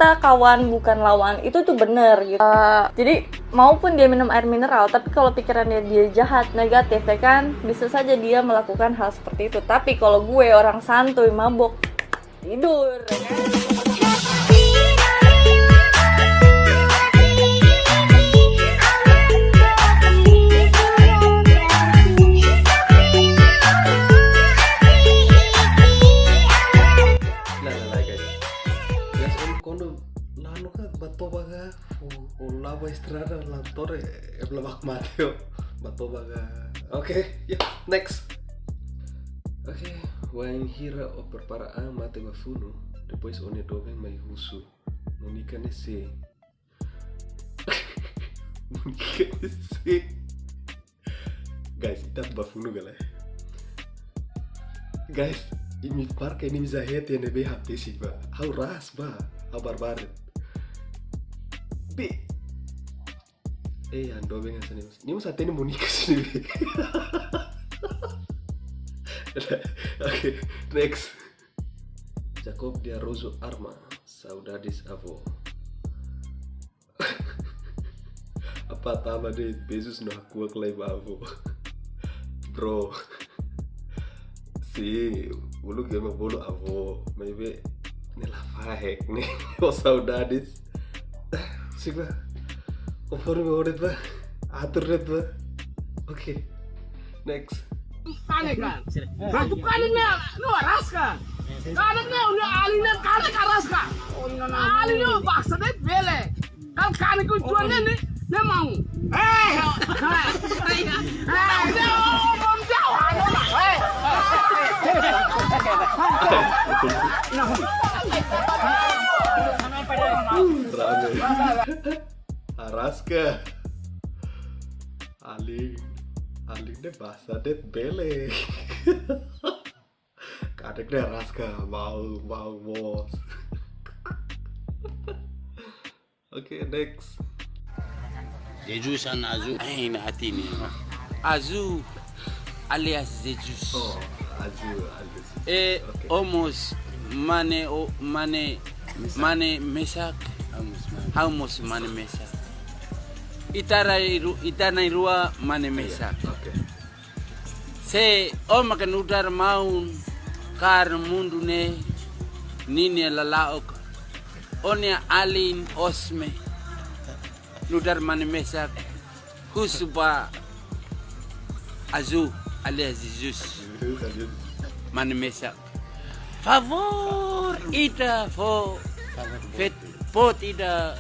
kita kawan bukan lawan, itu tuh bener gitu. Jadi maupun dia minum air mineral, tapi kalau pikirannya dia jahat, negatif ya kan, bisa saja dia melakukan hal seperti itu. Tapi kalau gue orang santuy, mabok, tidur ya kan? Lava estrada lantore e blabak Matteo batobaga. Oke, ya, next. Oke, wain hira o preparaan mate bafuno, depois one dobeng mai husu. Monica nesse. Monica nesse. Guys, kita bafuno gala. Guys, ini parka ini bisa het ya nebe HP sih, ba. Hau ras, ba. Hau barbaret. Bi ando bem essa news até nem bonita sih. Oke, next. Jacob de Arrozo Arma, saudades avô. Apa tama de beijos no aqua clay avô. Bro. Sim, bolo que meu bolo avô, mas vê nela vai, né? Oh, saudades. Sih, ba. Over me ba? Atur ba? Oke. Next. Kanan kan? Batu kanannya lu raska. Kanannya udah alinan kanan raska. Alinan baksa deh bele. Kan kanan tujuannya nih dia mau. Dia om jauh Araska Aling deh bahasa deh bele. Kadek deh Araska mau bos. Oke, next. Jesus and Anju ain hatini. Anju alias Jesus. Oh, Anju. Okay. Almost mane mesak. Almost mane mesak. Itanai rua mane mesak. Okay. Se makan udar maun kar mundu ne nini lalaok onya alin osme nudar mane mesak husuba Anju alias Jesus mane mesak favor ida fo fet pot ida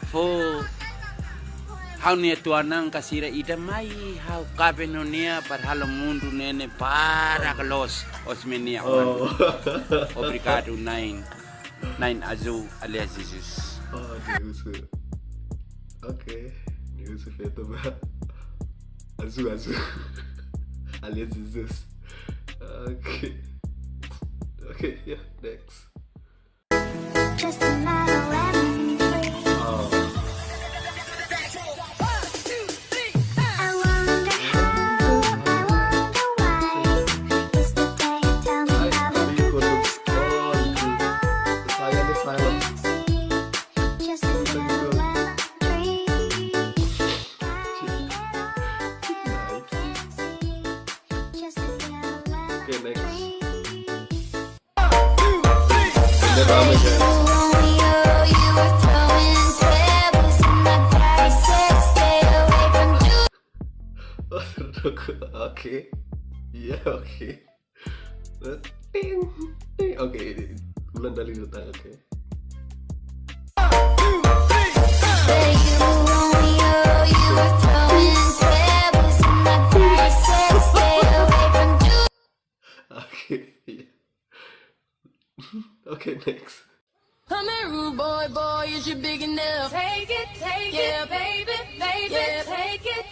fo hau nia tuanang kasira ida mai hau kabenonia par halo mundu nene para kelos osmenia. Obrigado nine Anju alias Jesus. Oh, Deus. Oke, Deus feito ba. Anju alias Jesus. Oke, ya, next. Just another lemon tree. Oh. I wonder how, I wonder why. Yesterday you tell me how it just another lemon tree. Just another lemon Okay, next. tree. Oke, iya oke. Ting. Oke, bulan dari datang. Oke. Oke, iya. Oke, next. Come here, rude boy, is you big enough? Take it, yeah, baby, yeah, take it,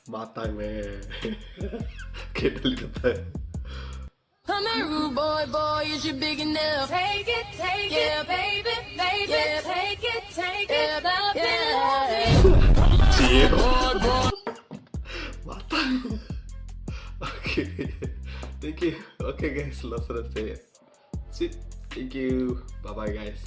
Matang nih. Oke, dari datang. Come here, rude boy, is you big enough? Take it, yeah, baby, yeah, take it, Cium. Matang. Oke, thank you. Oke guys, selesai. Sip. Thank you. Bye bye guys.